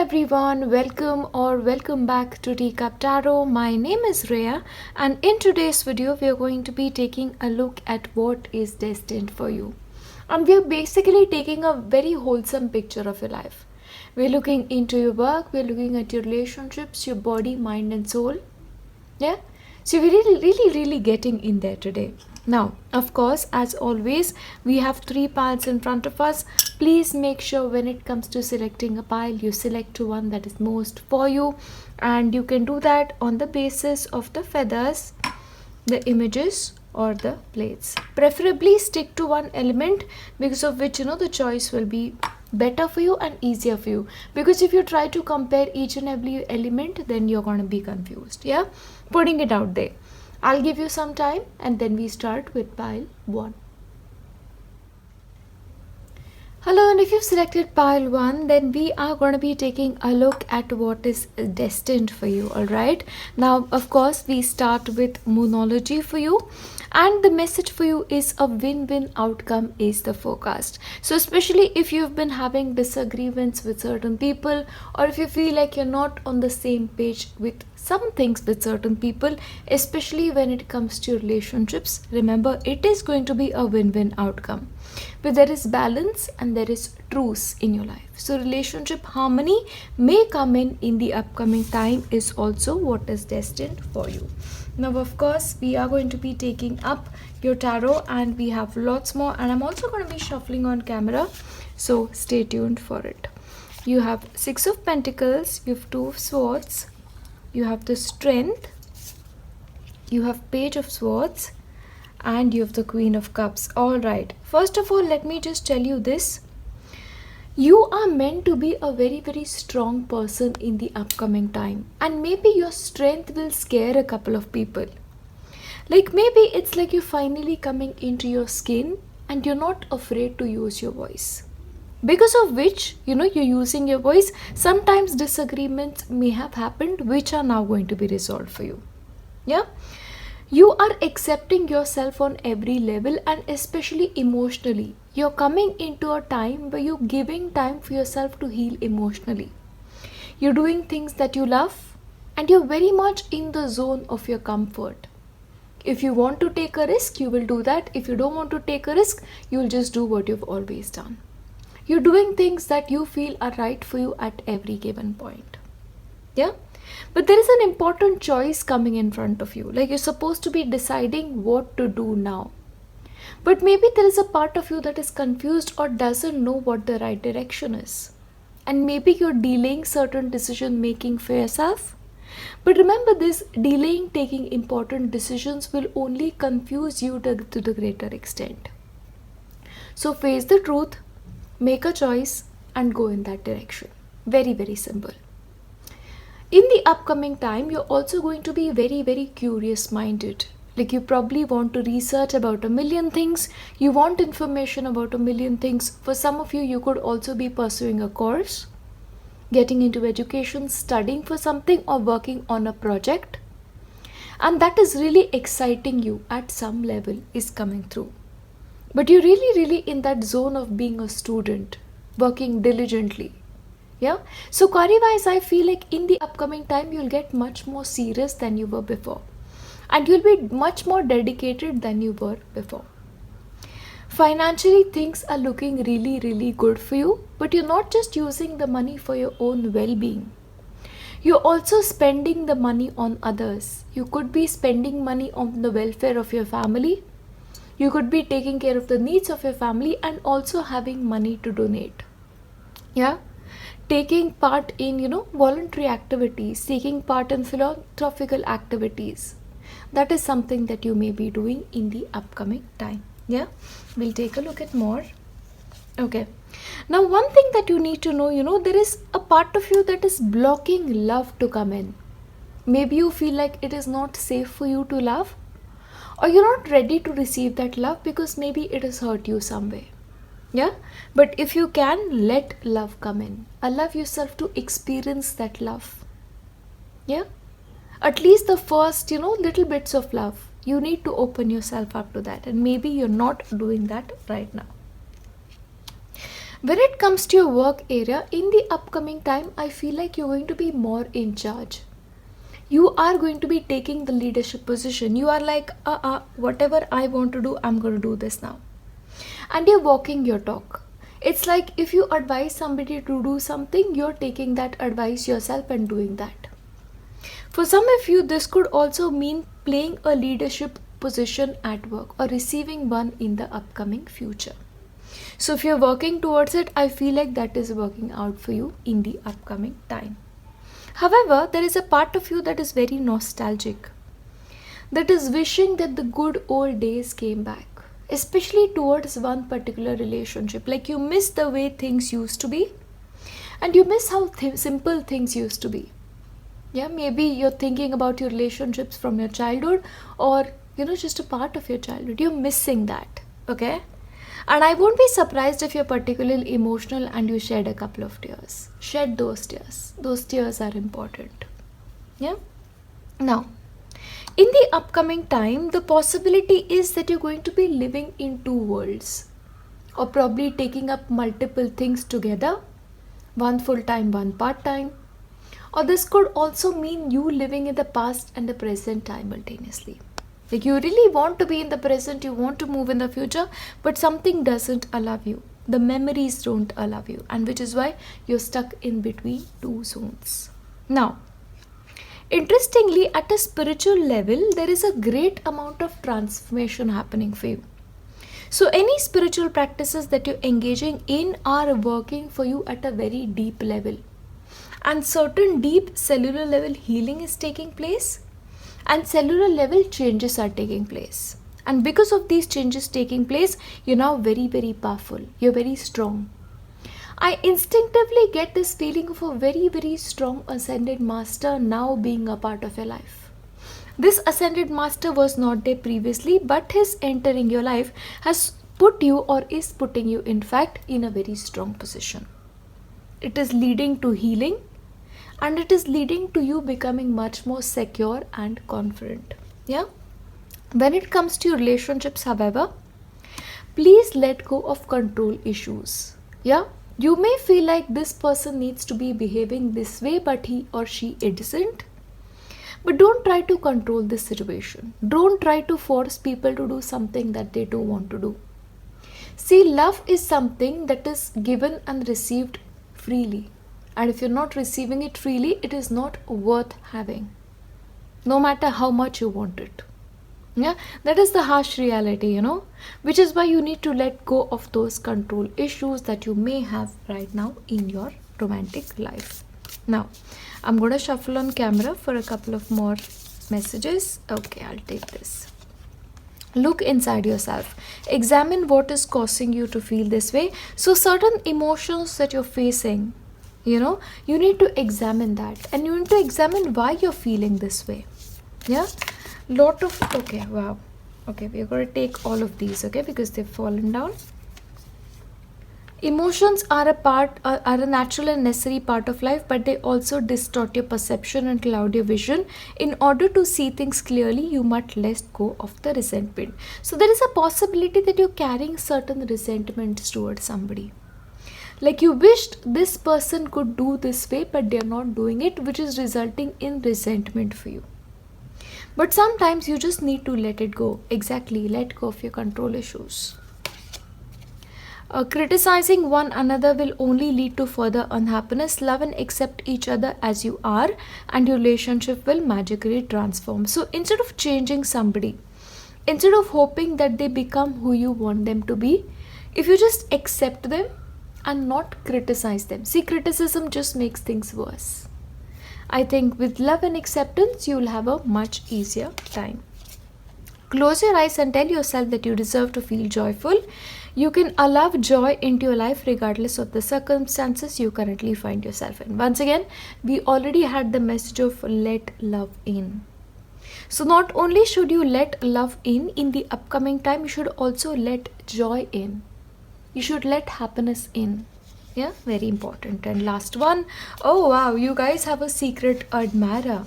everyone, welcome back to Teacup Tarot. My name is Reya, and in today's video we are going to be taking a look at what is destined for you. And we are basically taking a very wholesome picture of your life. We're looking into your work, we're looking at your relationships, your body, mind and soul. Yeah? So we're really getting in there today. Now, of course, as always, we have 3 piles in front of us. Please make sure when it comes to selecting a pile, you select one that is most for you. And you can do that on the basis of the feathers, the images or the plates. Preferably stick to one element because of which, the choice will be better for you and easier for you. Because if you try to compare each and every element, then you're going to be confused. Yeah? Putting it out there. I'll give you some time and then we start with pile 1. Hello, and if you've selected pile 1, then we are going to be taking a look at what is destined for you, alright? Now, of course, we start with moonology for you. And the message for you is a win-win outcome is the forecast. So especially if you've been having disagreements with certain people, or if you feel like you're not on the same page with some things with certain people, especially when it comes to relationships, remember it is going to be a win-win outcome. But there is balance and there is truce in your life. So relationship harmony may come in the upcoming time is also what is destined for you. Now, of course, we are going to be taking up your tarot and we have lots more, and I'm also going to be shuffling on camera, so stay tuned for it. You have 6 of Pentacles, you have 2 of Swords, you have the Strength, you have Page of Swords, and you have the Queen of Cups. Alright, first of all, let me just tell you this. You are meant to be a very strong person in the upcoming time, and maybe your strength will scare a couple of people. Like maybe it's like you're finally coming into your skin and you're not afraid to use your voice. Because of which, you're using your voice. Sometimes disagreements may have happened which are now going to be resolved for you. Yeah? You are accepting yourself on every level and especially emotionally. You're coming into a time where you're giving time for yourself to heal emotionally. You're doing things that you love and you're very much in the zone of your comfort. If you want to take a risk, you will do that. If you don't want to take a risk, you'll just do what you've always done. You're doing things that you feel are right for you at every given point. Yeah? But there is an important choice coming in front of you. Like you're supposed to be deciding what to do now. But maybe there is a part of you that is confused or doesn't know what the right direction is. And maybe you're delaying certain decision making for yourself. But remember this, delaying taking important decisions will only confuse you to the greater extent. So face the truth, make a choice and go in that direction. Very simple. In the upcoming time, you're also going to be very curious minded. Like you probably want to research about a million things. You want information about a million things. For some of you, you could also be pursuing a course, getting into education, studying for something or working on a project. And that is really exciting you at some level is coming through. But you're really in that zone of being a student, working diligently. Yeah. So career-wise, I feel like in the upcoming time, you'll get much more serious than you were before. And you'll be much more dedicated than you were before. Financially, things are looking really good for you. But you're not just using the money for your own well-being. You're also spending the money on others. You could be spending money on the welfare of your family. You could be taking care of the needs of your family and also having money to donate. Yeah. Taking part in, voluntary activities, taking part in philanthropical activities. That is something that you may be doing in the upcoming time. Yeah, we'll take a look at more. Okay. Now, one thing that you need to know, there is a part of you that is blocking love to come in. Maybe you feel like it is not safe for you to love, or you're not ready to receive that love because maybe it has hurt you some way. Yeah, but if you can, let love come in. Allow yourself to experience that love. Yeah, at least the first, little bits of love. You need to open yourself up to that, and maybe you're not doing that right now. When it comes to your work area, in the upcoming time, I feel like you're going to be more in charge. You are going to be taking the leadership position. You are like, whatever I want to do, I'm going to do this now. And you're walking your talk. It's like if you advise somebody to do something, you're taking that advice yourself and doing that. For some of you, this could also mean playing a leadership position at work or receiving one in the upcoming future. So if you're working towards it, I feel like that is working out for you in the upcoming time. However, there is a part of you that is very nostalgic, that is wishing that the good old days came back, especially towards one particular relationship. Like you miss the way things used to be, and you miss how simple things used to be. Yeah, maybe you're thinking about your relationships from your childhood, or just a part of your childhood. You're missing that, okay? And I won't be surprised if you're particularly emotional and you shed a couple of tears. Shed those tears. Those tears are important. Yeah? Now, in the upcoming time, the possibility is that you're going to be living in two worlds, or probably taking up multiple things together, one full-time, one part-time. Or this could also mean you living in the past and the present simultaneously. Like you really want to be in the present, you want to move in the future, but something doesn't allow you. The memories don't allow you, and which is why you're stuck in between two zones. Now, interestingly, at a spiritual level, there is a great amount of transformation happening for you. So any spiritual practices that you're engaging in are working for you at a very deep level. And certain deep cellular level healing is taking place, and cellular level changes are taking place. And because of these changes taking place, you're now very, very powerful. You're very strong. I instinctively get this feeling of a very, very strong ascended master now being a part of your life. This ascended master was not there previously, but his entering your life has put you, or is putting you in fact, in a very strong position. It is leading to healing, and it is leading to you becoming much more secure and confident. Yeah? When it comes to your relationships, however, please let go of control issues. Yeah? You may feel like this person needs to be behaving this way, but he or she isn't. But don't try to control this situation. Don't try to force people to do something that they don't want to do. See, love is something that is given and received freely. And if you're not receiving it freely, it is not worth having, no matter how much you want it. Yeah, that is the harsh reality, which is why you need to let go of those control issues that you may have right now in your romantic life. Now, I'm going to shuffle on camera for a couple of more messages. Okay, I'll take this. Look inside yourself. Examine what is causing you to feel this way. So certain emotions that you're facing, you need to examine that, and you need to examine why you're feeling this way. Yeah, okay, wow, okay, we're going to take all of these, okay, because they've fallen down. Emotions are a natural and necessary part of life, but they also distort your perception and cloud your vision. In order to see things clearly, you must let go of the resentment. So there is a possibility that you're carrying certain resentments towards somebody. Like you wished this person could do this way, but they're not doing it, which is resulting in resentment for you. But sometimes you just need to let it go. Exactly, let go of your control issues. Criticizing one another will only lead to further unhappiness. Love and accept each other as you are, and your relationship will magically transform. So instead of changing somebody, instead of hoping that they become who you want them to be, if you just accept them and not criticize them. See, criticism just makes things worse. I think with love and acceptance, you will have a much easier time. Close your eyes and tell yourself that you deserve to feel joyful. You can allow joy into your life regardless of the circumstances you currently find yourself in. Once again, we already had the message of let love in. So not only should you let love in the upcoming time, you should also let joy in. You should let happiness in. Yeah, very important. And last one, oh wow, you guys have a secret admirer.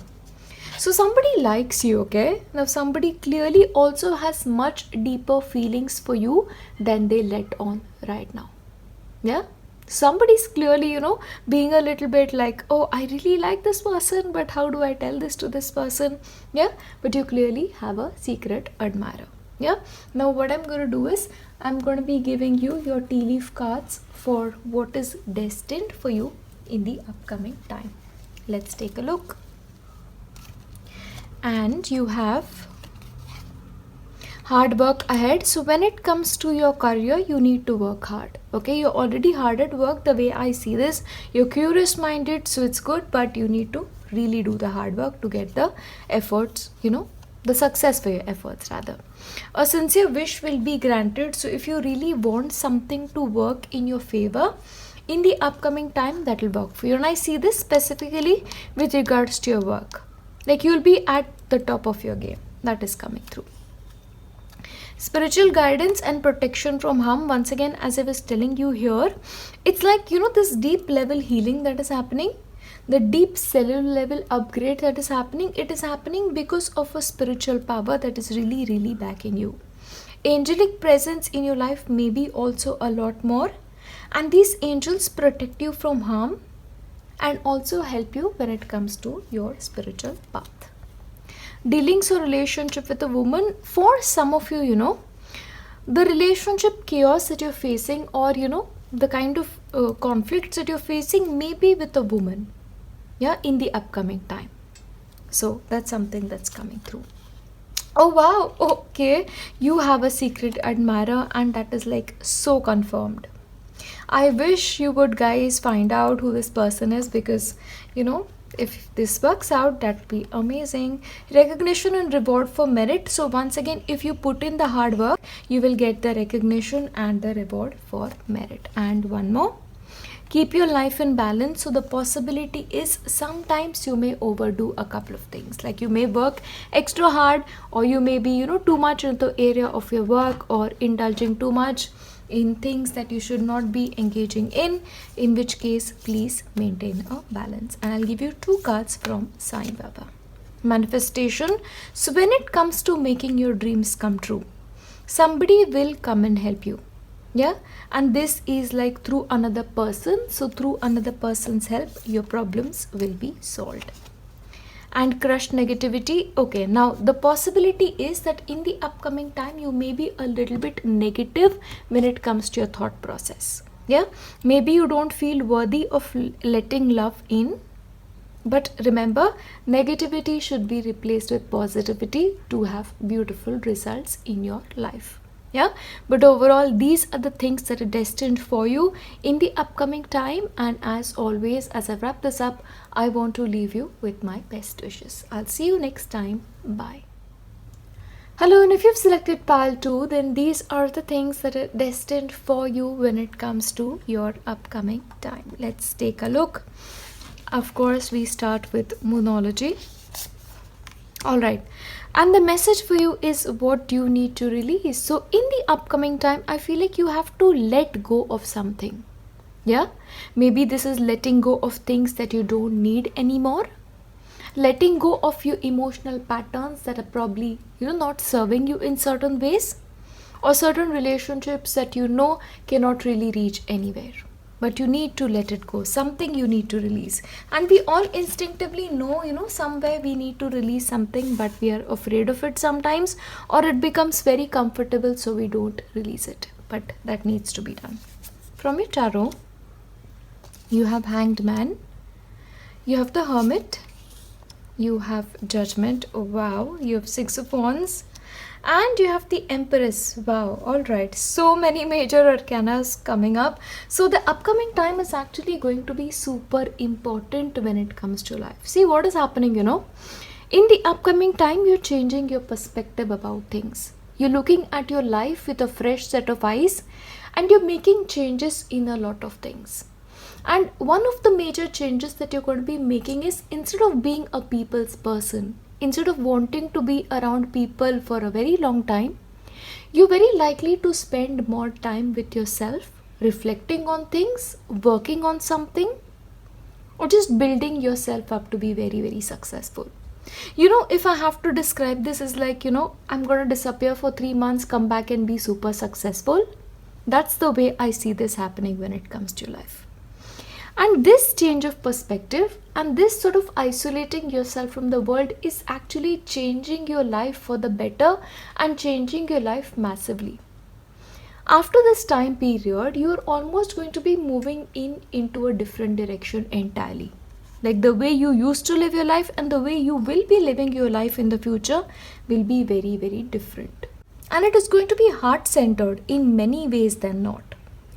So somebody likes you, okay? Now somebody clearly also has much deeper feelings for you than they let on right now. Yeah? Somebody's clearly, being a little bit like, oh, I really like this person, but how do I tell this to this person? Yeah, but you clearly have a secret admirer. Yeah, now what I'm going to do is I'm going to be giving you your tea leaf cards for what is destined for you in the upcoming time. Let's take a look. And you have hard work ahead. So when it comes to your career, you need to work hard. Okay, you're already hard at work the way I see this. You're curious minded, so it's good, but you need to really do the hard work to get the efforts, the success for your efforts rather. A sincere wish will be granted. So if you really want something to work in your favor in the upcoming time, that will work for you. And I see this specifically with regards to your work. Like you'll be at the top of your game. That is coming through. Spiritual guidance and protection from harm. Once again, as I was telling you here, it's like, this deep level healing that is happening, the deep cellular level upgrade that is happening, it is happening because of a spiritual power that is really, really backing you. Angelic presence in your life may be also a lot more, and these angels protect you from harm and also help you when it comes to your spiritual path. Dealings or relationship with a woman, for some of you, the relationship chaos that you're facing, or the kind of conflicts that you're facing may be with a woman, in the upcoming time. So that's something that's coming through. Oh wow, okay, you have a secret admirer, and that is like so confirmed. I wish you would guys find out who this person is, because if this works out, that would be amazing. Recognition and reward for merit. So once again, if you put in the hard work, you will get the recognition and the reward for merit. And one more, keep your life in balance. So the possibility is sometimes you may overdo a couple of things, like you may work extra hard, or you may be too much into the area of your work, or indulging too much in things that you should not be engaging in which case please maintain a balance. And I'll give you 2 cards from Sai Baba. Manifestation. So when it comes to making your dreams come true, somebody will come and help you, and this is like through another person. So through another person's help, your problems will be solved. And crushed negativity. Okay, now the possibility is that in the upcoming time you may be a little bit negative when it comes to your thought process. Maybe you don't feel worthy of letting love in, but remember, negativity should be replaced with positivity to have beautiful results in your life. But overall, these are the things that are destined for you in the upcoming time. And as always, as I wrap this up, I want to leave you with my best wishes. I'll see you next time. Bye. Hello, and if you've selected pile 2, then these are the things that are destined for you when it comes to your upcoming time. Let's take a look. Of course, we start with Moonology. Alright, and the message for you is what you need to release. So in the upcoming time, I feel like you have to let go of something. Maybe this is letting go of things that you don't need anymore. Letting go of your emotional patterns that are probably, not serving you in certain ways. Or certain relationships that cannot really reach anywhere. But you need to let it go. Something you need to release. And we all instinctively know, somewhere we need to release something, but we are afraid of it sometimes, or it becomes very comfortable, so we don't release it. But that needs to be done. From your tarot, you have Hanged Man, you have the Hermit, you have Judgment. Oh, wow. You have 6 of Wands. And you have the Empress. Wow. Alright. So many major arcanas coming up. So the upcoming time is actually going to be super important when it comes to life. See what is happening, In the upcoming time, you're changing your perspective about things. You're looking at your life with a fresh set of eyes, and you're making changes in a lot of things. And one of the major changes that you're going to be making is, instead of being a people's person, instead of wanting to be around people for a very long time, you're very likely to spend more time with yourself, reflecting on things, working on something, or just building yourself up to be very, very successful. If I have to describe this as like, I'm going to disappear for 3 months, come back and be super successful. That's the way I see this happening when it comes to life. And this change of perspective and this sort of isolating yourself from the world is actually changing your life for the better and changing your life massively. After this time period, you're almost going to be moving into a different direction entirely. Like the way you used to live your life and the way you will be living your life in the future will be very, very different. And it is going to be heart-centered in many ways than not.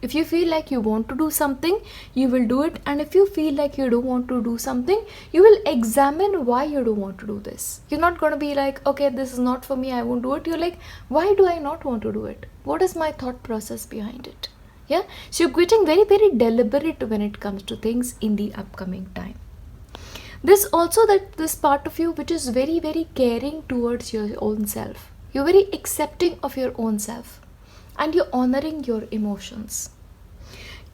If you feel like you want to do something, you will do it. And if you feel like you don't want to do something, you will examine why you don't want to do this. You're not going to be like, okay, this is not for me, I won't do it. You're like, why do I not want to do it? What is my thought process behind it? Yeah. So you're getting very, very deliberate when it comes to things in the upcoming time. This also that this part of you which is very, very caring towards your own self. You're very accepting of your own self. And you're honoring your emotions.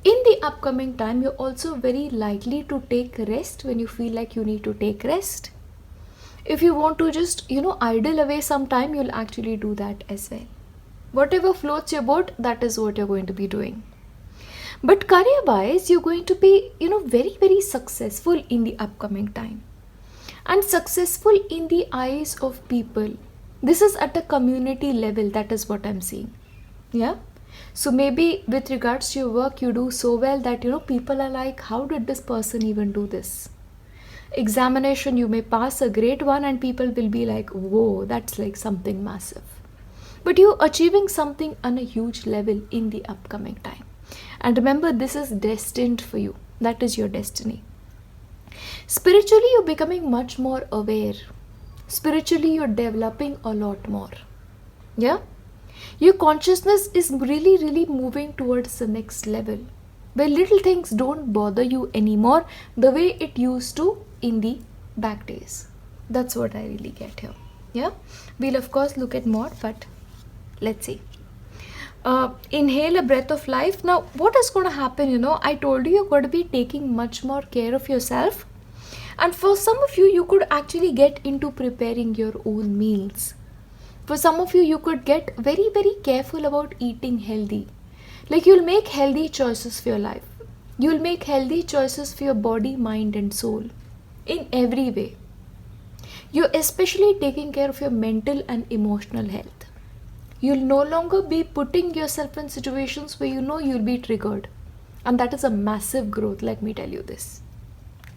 In the upcoming time, you're also very likely to take rest when you feel like you need to take rest. If you want to just, idle away some time, you'll actually do that as well. Whatever floats your boat, that is what you're going to be doing. But career-wise, you're going to be, very, very successful in the upcoming time. And successful in the eyes of people. This is at a community level, that is what I'm seeing. Yeah. So maybe with regards to your work, you do so well that, people are like, how did this person even do this? Examination, you may pass a great one and people will be like, whoa, that's like something massive. But you're achieving something on a huge level in the upcoming time. And remember, this is destined for you. That is your destiny. Spiritually, you're becoming much more aware. Spiritually, you're developing a lot more. Yeah. Your consciousness is really, really moving towards the next level, where little things don't bother you anymore the way it used to in the back days. That's what I really get here. Yeah, we'll of course look at more, but let's see. Inhale a breath of life. Now, what is going to happen? I told you you're going to be taking much more care of yourself. And for some of you, you could actually get into preparing your own meals. For some of you, you could get very, very careful about eating healthy. Like you'll make healthy choices for your life. You'll make healthy choices for your body, mind and soul. In every way. You're especially taking care of your mental and emotional health. You'll no longer be putting yourself in situations where you'll be triggered. And that is a massive growth, let me tell you this.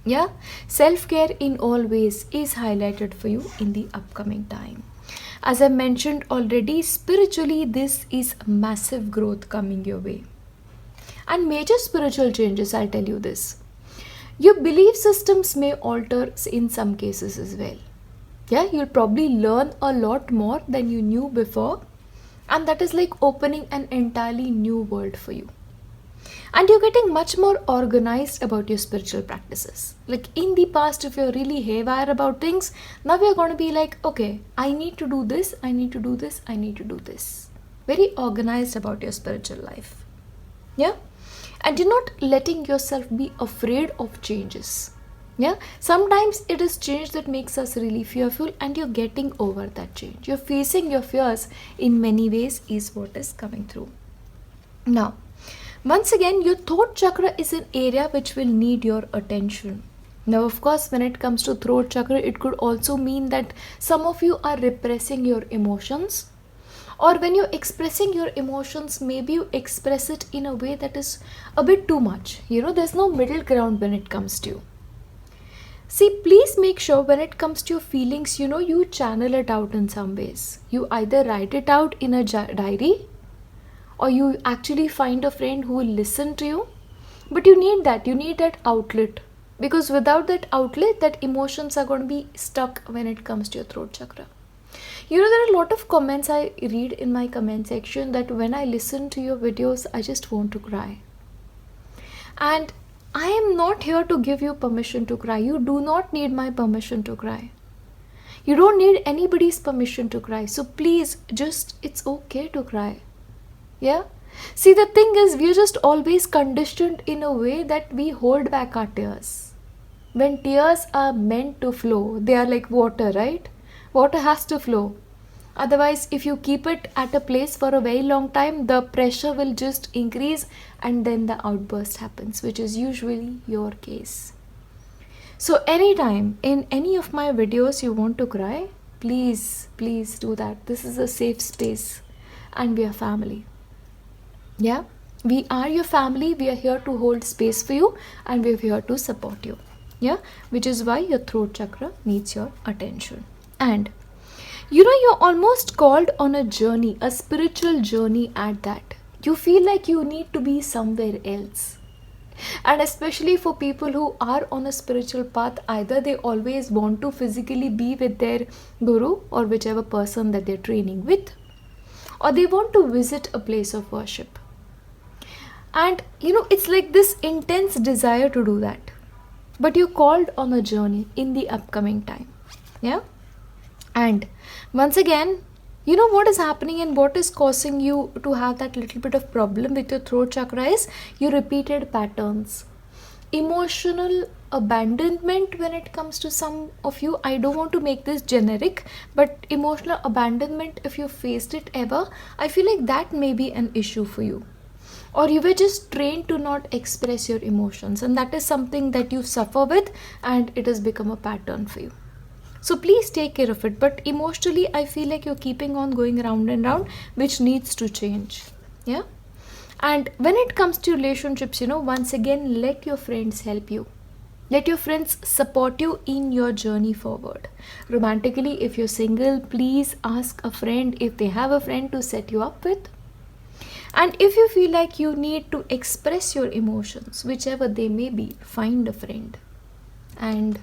Yeah, self-care in all ways is highlighted for you in the upcoming time. As I mentioned already, spiritually, this is massive growth coming your way. And major spiritual changes, I'll tell you this. Your belief systems may alter in some cases as well. Yeah, you'll probably learn a lot more than you knew before. And that is like opening an entirely new world for you. And you're getting much more organized about your spiritual practices. Like in the past, if you're really haywire about things, now we're going to be like, okay, I need to do this, I need to do this, I need to do this. Very organized about your spiritual life. Yeah? And you're not letting yourself be afraid of changes. Yeah? Sometimes it is change that makes us really fearful and you're getting over that change. You're facing your fears in many ways is what is coming through. Now, once again, your throat chakra is an area which will need your attention. Now, of course, when it comes to throat chakra, it could also mean that some of you are repressing your emotions. Or when you're expressing your emotions, maybe you express it in a way that is a bit too much. There's no middle ground when it comes to you. See, please make sure when it comes to your feelings, you channel it out in some ways. You either write it out in a diary, or you actually find a friend who will listen to you. But you need that outlet. Because without that outlet, that emotions are going to be stuck when it comes to your throat chakra. There are a lot of comments I read in my comment section that when I listen to your videos, I just want to cry. And I am not here to give you permission to cry. You do not need my permission to cry. You don't need anybody's permission to cry. So please, it's okay to cry. Yeah? See, the thing is, we're just always conditioned in a way that we hold back our tears. When tears are meant to flow, they are like water, right? Water has to flow. Otherwise, if you keep it at a place for a very long time, the pressure will just increase and then the outburst happens, which is usually your case. So anytime in any of my videos you want to cry, please do that. This is a safe space and we are family. Yeah, we are your family. We are here to hold space for you and we're here to support you. Yeah, which is why your throat chakra needs your attention. And you're almost called on a journey, a spiritual journey at that. You feel like you need to be somewhere else. And especially for people who are on a spiritual path, either they always want to physically be with their guru or whichever person that they're training with, or they want to visit a place of worship. And it's like this intense desire to do that. But you're called on a journey in the upcoming time. Yeah? And once again, what is happening and what is causing you to have that little bit of problem with your throat chakra is your repeated patterns. Emotional abandonment when it comes to some of you. I don't want to make this generic, but emotional abandonment, if you faced it ever, I feel like that may be an issue for you. Or you were just trained to not express your emotions, and that is something that you suffer with and it has become a pattern for you. So please take care of it. But emotionally, I feel like you're keeping on going round and round, which needs to change. Yeah. And when it comes to relationships, once again, let your friends help you. Let your friends support you in your journey forward. Romantically, if you're single, please ask a friend if they have a friend to set you up with. And if you feel like you need to express your emotions, whichever they may be, find a friend. And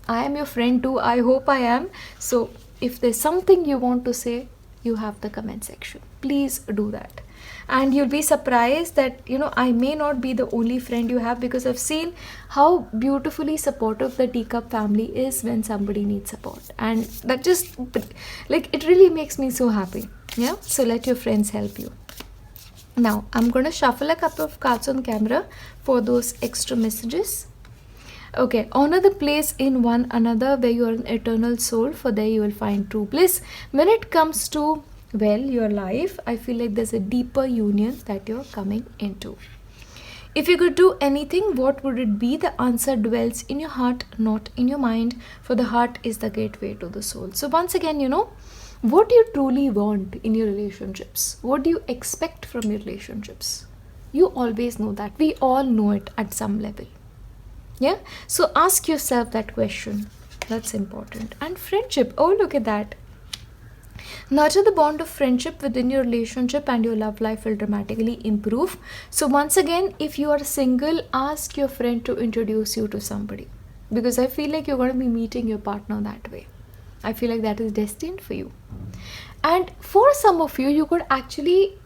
I am your friend too. I hope I am. So if there's something you want to say, you have the comment section. Please do that. And you'll be surprised that, I may not be the only friend you have, because I've seen how beautifully supportive the Teacup family is when somebody needs support. And that just, it really makes me so happy. Yeah. So let your friends help you. Now, I'm going to shuffle a couple of cards on camera for those extra messages. Okay, honor the place in one another where you are an eternal soul, for there you will find true bliss. When it comes to, your life, I feel like there's a deeper union that you're coming into. If you could do anything, what would it be? The answer dwells in your heart, not in your mind, for the heart is the gateway to the soul. So once again, what do you truly want in your relationships? What do you expect from your relationships? You always know that. We all know it at some level. Yeah, so ask yourself that question. That's important. And friendship, oh, look at that. Nurture the bond of friendship within your relationship and your love life will dramatically improve. So once again, if you are single, ask your friend to introduce you to somebody, because I feel like you're going to be meeting your partner that way. I feel like that is destined for you. And for some of you, you could actually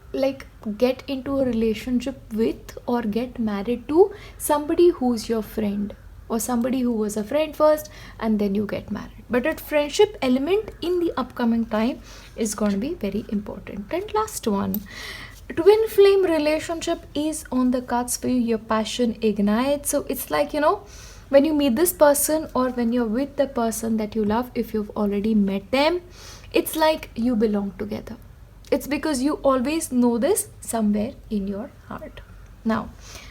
get into a relationship with or get married to somebody who's your friend, or somebody who was a friend first and then you get married. But that friendship element in the upcoming time is going to be very important. And last one, twin flame relationship is on the cards for you. Your passion ignites. So it's like, when you meet this person or when you're with the person that you love, if you've already met them, it's like you belong together. It's because you always know this somewhere in your heart. Now,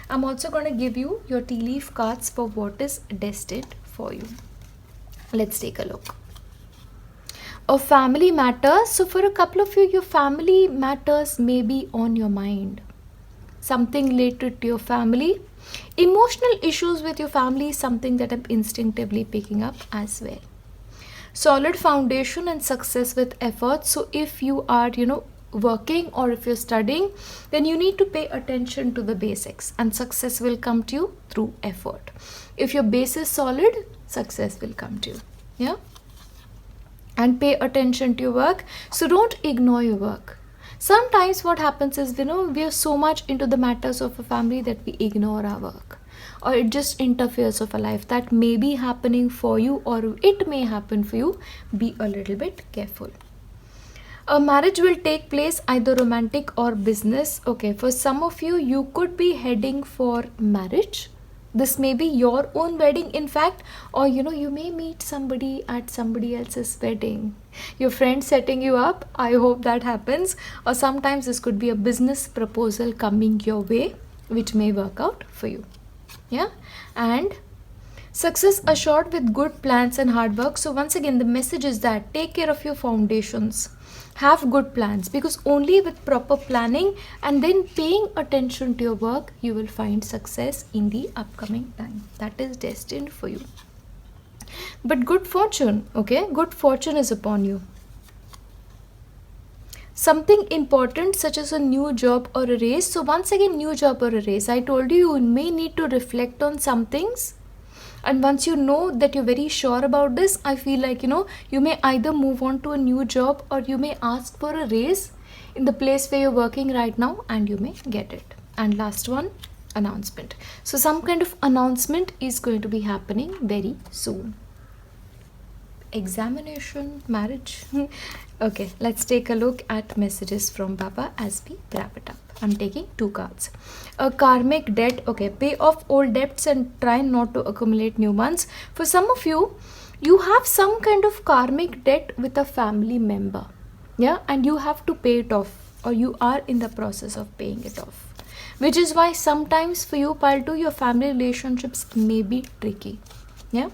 I'm also going to give you your tea leaf cards for what is destined for you. Let's take a look. A family matters. So for a couple of you, your family matters may be on your mind. Something related to your family. Emotional issues with your family is something that I'm instinctively picking up as well. Solid foundation and success with effort. So if you are, working or if you're studying, then you need to pay attention to the basics and success will come to you through effort. If your base is solid, success will come to you. Yeah. And pay attention to your work. So don't ignore your work. Sometimes what happens is, we are so much into the matters of a family that we ignore our work, or it just interferes with our life. That may be happening for you, or it may happen for you. Be a little bit careful. A marriage will take place, either romantic or business. Okay, for some of you, you could be heading for marriage, This may be your own wedding, in fact, or you may meet somebody at somebody else's wedding. Your friend setting you up, I hope that happens. Or sometimes this could be a business proposal coming your way, which may work out for you. Yeah, and success assured with good plans and hard work. So once again, the message is that take care of your foundations. Have good plans, because only with proper planning and then paying attention to your work, you will find success in the upcoming time. That is destined for you. But good fortune, okay? Good fortune is upon you. Something important such as a new job or a raise. So once again, new job or a raise. I told you, you may need to reflect on some things. And once you know that you're very sure about this, I feel like, you may either move on to a new job or you may ask for a raise in the place where you're working right now, and you may get it. And last one, announcement. So some kind of announcement is going to be happening very soon. Examination, marriage. Okay, let's take a look at messages from Baba as we wrap it up. I'm taking 2 cards. A karmic debt. Okay, pay off old debts and try not to accumulate new ones. For some of you, you have some kind of karmic debt with a family member. Yeah, and you have to pay it off, or you are in the process of paying it off. Which is why sometimes for you, Pile 2, your family relationships may be tricky. Yeah.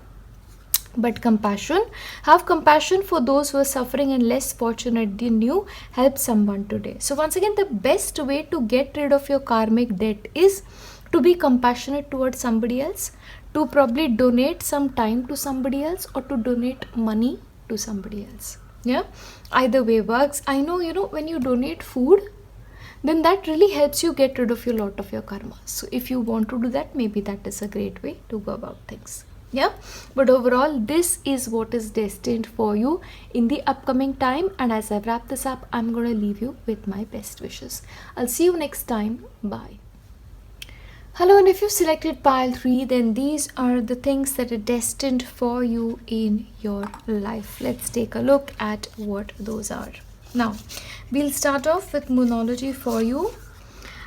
But compassion, have compassion for those who are suffering and less fortunate than you. Help someone today. So once again, the best way to get rid of your karmic debt is to be compassionate towards somebody else, to probably donate some time to somebody else, or to donate money to somebody else. Yeah, either way works. I know, when you donate food, then that really helps you get rid of a lot of your karma. So if you want to do that, maybe that is a great way to go about things. Yeah, but overall, this is what is destined for you in the upcoming time. And as I wrap this up, I'm going to leave you with my best wishes. I'll see you next time. Bye. Hello, and if you selected pile 3, then these are the things that are destined for you in your life. Let's take a look at what those are. Now, we'll start off with Moonology for you.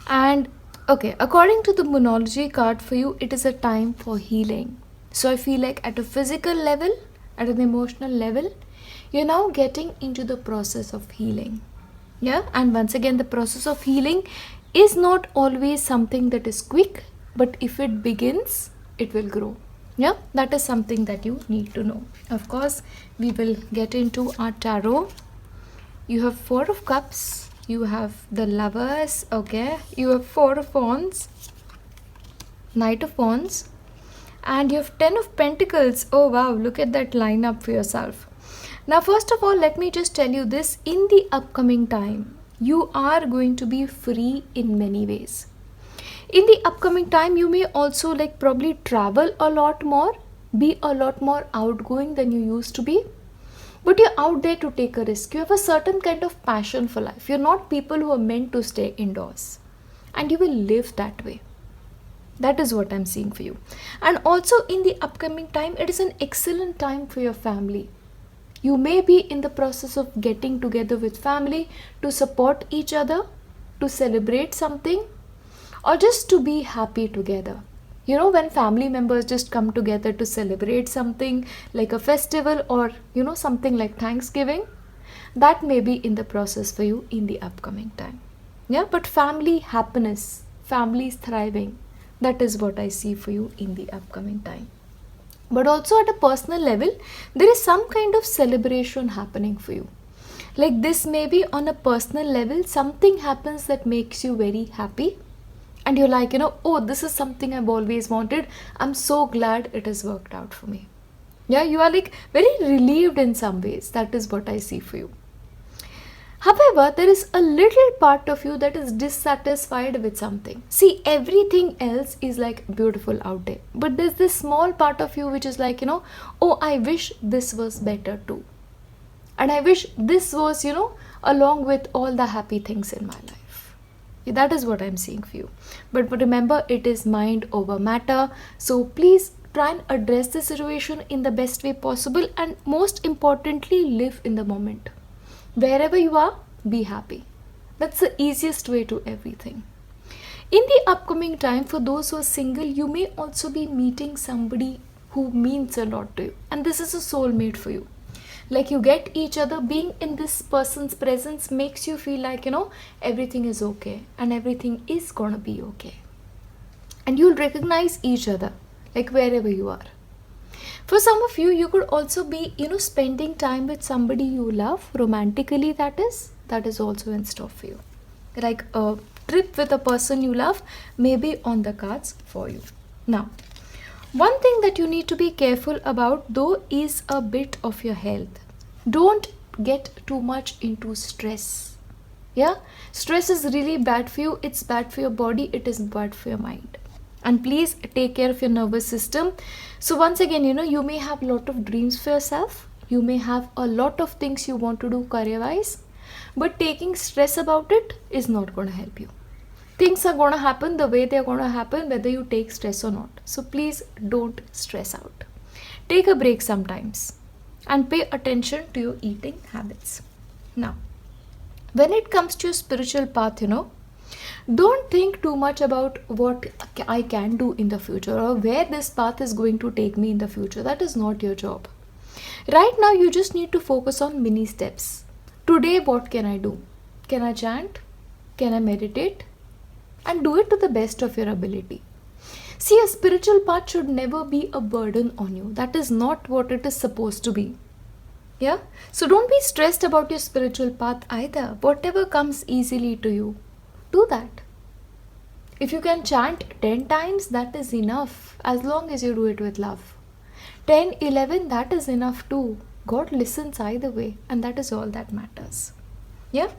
And okay, according to the Moonology card for you, it is a time for healing. So I feel like at a physical level, at an emotional level, you're now getting into the process of healing. Yeah, and once again, the process of healing is not always something that is quick, but if it begins, it will grow. Yeah, that is something that you need to know. Of course, we will get into our tarot. You have 4 of Cups, you have the Lovers, okay, you have 4 of Wands, Knight of Wands, and you have 10 of Pentacles. Oh wow, look at that lineup for yourself. Now, first of all, let me just tell you this. In the upcoming time, you are going to be free in many ways. In the upcoming time, you may also probably travel a lot more, be a lot more outgoing than you used to be. But you're out there to take a risk. You have a certain kind of passion for life. You're not people who are meant to stay indoors. And you will live that way. That is what I'm seeing for you. And also in the upcoming time, it is an excellent time for your family. You may be in the process of getting together with family to support each other, to celebrate something, or just to be happy together. When family members just come together to celebrate something like a festival, or, something like Thanksgiving, that may be in the process for you in the upcoming time. Yeah, but family happiness, families thriving, that is what I see for you in the upcoming time. But also at a personal level, there is some kind of celebration happening for you. Like this may be on a personal level, something happens that makes you very happy. And you're like, oh, this is something I've always wanted. I'm so glad it has worked out for me. Yeah, you are very relieved in some ways. That is what I see for you. However, there is a little part of you that is dissatisfied with something. See, everything else is beautiful out there. But there's this small part of you which is oh, I wish this was better too. And I wish this was, along with all the happy things in my life. That is what I'm seeing for you. But remember, it is mind over matter. So please try and address the situation in the best way possible. And most importantly, live in the moment. Wherever you are, be happy. That's the easiest way to everything. In the upcoming time, for those who are single, you may also be meeting somebody who means a lot to you, and this is a soulmate for you. Like, you get each other. Being in this person's presence makes you feel like, everything is okay and everything is gonna be okay, and you'll recognize each other like wherever you are. For some of you, you could also be spending time with somebody you love romantically. That is also in store for you. Like a trip with a person you love may be on the cards for you. Now, one thing that you need to be careful about though is a bit of your health. Don't get too much into stress. Yeah, stress is really bad for you. It's bad for your body, it is bad for your mind. And please take care of your nervous system. So once again, you may have a lot of dreams for yourself. You may have a lot of things you want to do career wise, but taking stress about it is not going to help you. Things are going to happen the way they're going to happen, whether you take stress or not. So please don't stress out. Take a break sometimes and pay attention to your eating habits. Now, when it comes to your spiritual path, don't think too much about what I can do in the future or where this path is going to take me in the future. That is not your job. Right now, you just need to focus on mini steps. Today, what can I do? Can I chant? Can I meditate? And do it to the best of your ability. See, a spiritual path should never be a burden on you. That is not what it is supposed to be. Yeah? So don't be stressed about your spiritual path either. Whatever comes easily to you, do that. If you can chant 10 times, that is enough, as long as you do it with love. 10, 11, that is enough too. God listens either way, and that is all that matters. Yeah?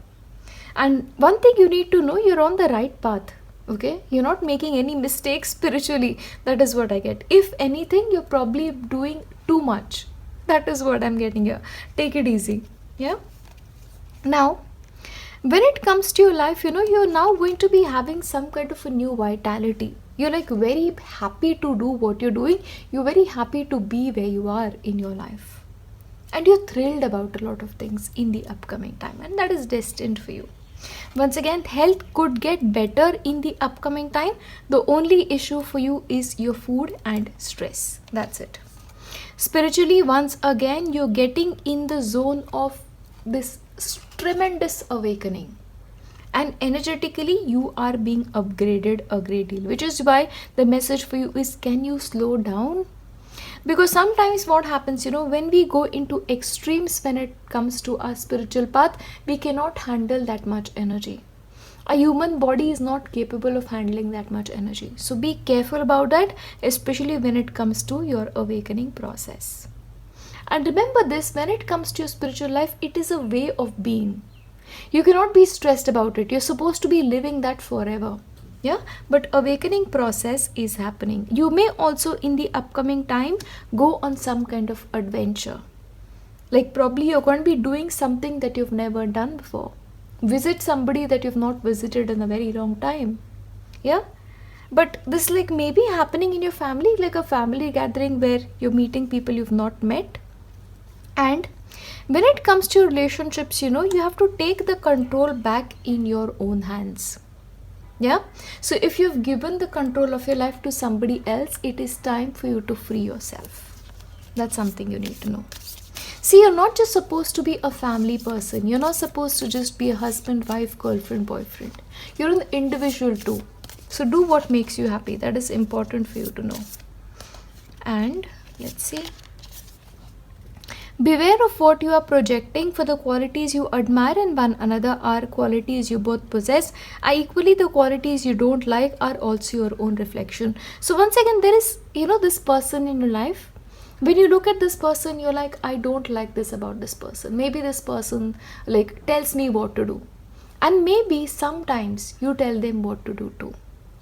And one thing you need to know, you're on the right path. Okay? You're not making any mistakes spiritually. That is what I get. If anything, you're probably doing too much. That is what I'm getting here. Take it easy. Yeah? Now, when it comes to your life, you're now going to be having some kind of a new vitality. You're like very happy to do what you're doing. You're very happy to be where you are in your life. And you're thrilled about a lot of things in the upcoming time. And that is destined for you. Once again, health could get better in the upcoming time. The only issue for you is your food and stress. That's it. Spiritually, once again, you're getting in the zone of this tremendous awakening, and energetically you are being upgraded a great deal, which is why the message for you is, can you slow down? Because sometimes what happens, when we go into extremes when it comes to our spiritual path, we cannot handle that much energy. A human body is not capable of handling that much energy. So be careful about that, especially when it comes to your awakening process. And remember this, when it comes to your spiritual life, it is a way of being. You cannot be stressed about it. You're supposed to be living that forever. Yeah? But awakening process is happening. You may also in the upcoming time go on some kind of adventure. Like probably you're going to be doing something that you've never done before. Visit somebody that you've not visited in a very long time. Yeah? But this may be happening in your family, like a family gathering where you're meeting people you've not met. And when it comes to relationships, you have to take the control back in your own hands. Yeah? So if you've given the control of your life to somebody else, it is time for you to free yourself. That's something you need to know. See, you're not just supposed to be a family person. You're not supposed to just be a husband, wife, girlfriend, boyfriend. You're an individual too. So do what makes you happy. That is important for you to know. And let's see. Beware of what you are projecting, for the qualities you admire in one another are qualities you both possess. Equally, the qualities you don't like are also your own reflection. So once again, there is, this person in your life. When you look at this person, you're like, I don't like this about this person. Maybe this person tells me what to do. And maybe sometimes you tell them what to do too.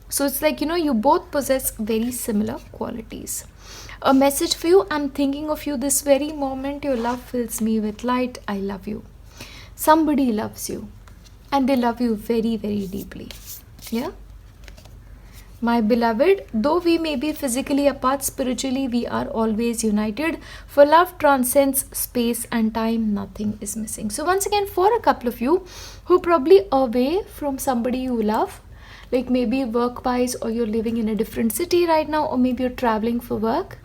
So it's like, you both possess very similar qualities. A message for you, I'm thinking of you this very moment. Your love fills me with light. I love you. Somebody loves you. And they love you very, very deeply. Yeah? My beloved, though we may be physically apart, spiritually we are always united. For love transcends space and time, nothing is missing. So once again, for a couple of you who are probably away from somebody you love, like maybe work wise, or you're living in a different city right now, or maybe you're traveling for work.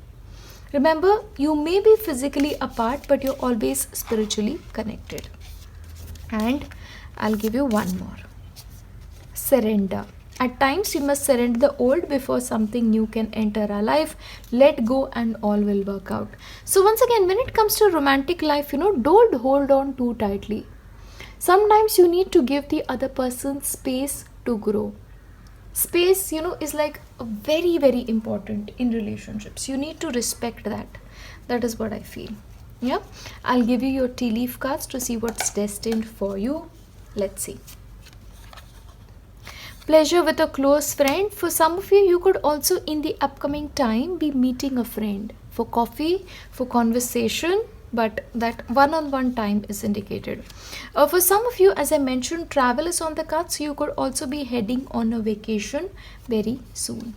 Remember, you may be physically apart, but you're always spiritually connected. And I'll give you one more. Surrender. At times, you must surrender the old before something new can enter our life. Let go and all will work out. So once again, when it comes to romantic life, don't hold on too tightly. Sometimes you need to give the other person space to grow. Space, is like very, very important in relationships. You need to respect that. That is what I feel. Yeah. I'll give you your tea leaf cards to see what's destined for you. Let's see. Pleasure with a close friend. For some of you, you could also in the upcoming time be meeting a friend for coffee, for conversation, but that one-on-one time is indicated. For some of you, as I mentioned, travel is on the cards, so you could also be heading on a vacation very soon.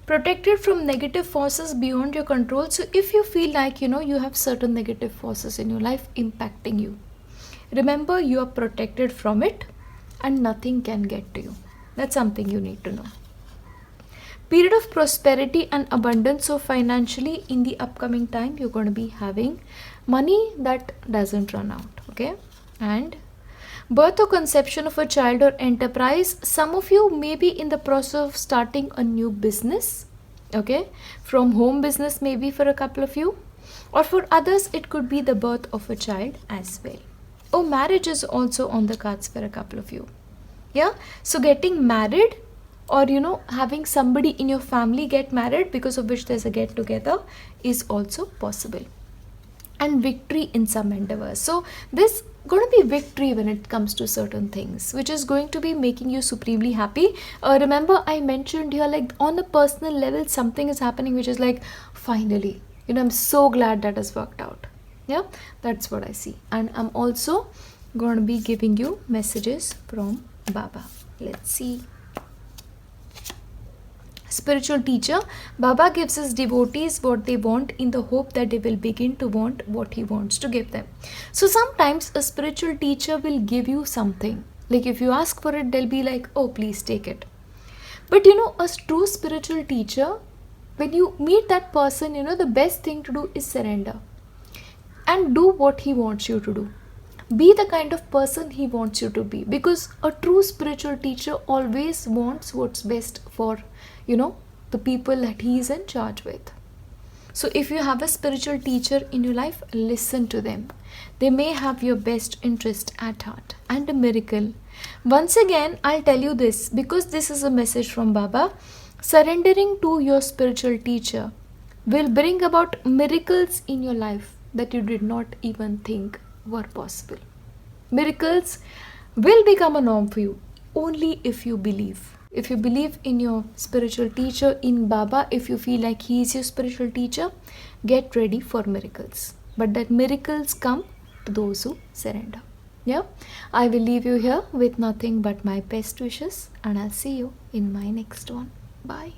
Protected from negative forces beyond your control. So if you feel like, you have certain negative forces in your life impacting you, remember you are protected from it and nothing can get to you. That's something you need to know. Period of prosperity and abundance. So financially in the upcoming time, you're going to be having money that doesn't run out. Okay. And birth or conception of a child or enterprise. Some of you may be in the process of starting a new business. Okay. From home business maybe for a couple of you. Or for others, it could be the birth of a child as well. Oh, marriage is also on the cards for a couple of you. Yeah. So getting married, or having somebody in your family get married, because of which there's a get together, is also possible. And victory in some endeavors. So this going to be victory when it comes to certain things, which is going to be making you supremely happy. Remember, I mentioned here, like on a personal level, something is happening which is like, finally, I'm so glad that has worked out. Yeah, that's what I see. And I'm also going to be giving you messages from Baba. Let's see. Spiritual teacher. Baba gives his devotees what they want in the hope that they will begin to want what he wants to give them. So sometimes a spiritual teacher will give you something. Like if you ask for it, they'll be like, oh, please take it. But a true spiritual teacher, when you meet that person, the best thing to do is surrender. And do what he wants you to do. Be the kind of person he wants you to be. Because a true spiritual teacher always wants what's best for, the people that he is in charge with. So if you have a spiritual teacher in your life, listen to them. They may have your best interest at heart. And a miracle. Once again, I'll tell you this, because this is a message from Baba. Surrendering to your spiritual teacher will bring about miracles in your life that you did not even think were possible. Miracles will become a norm for you only if you believe. If you believe in your spiritual teacher, in Baba, if you feel like he is your spiritual teacher, get ready for miracles. But that miracles come to those who surrender. Yeah, I will leave you here with nothing but my best wishes, and I'll see you in my next one. Bye.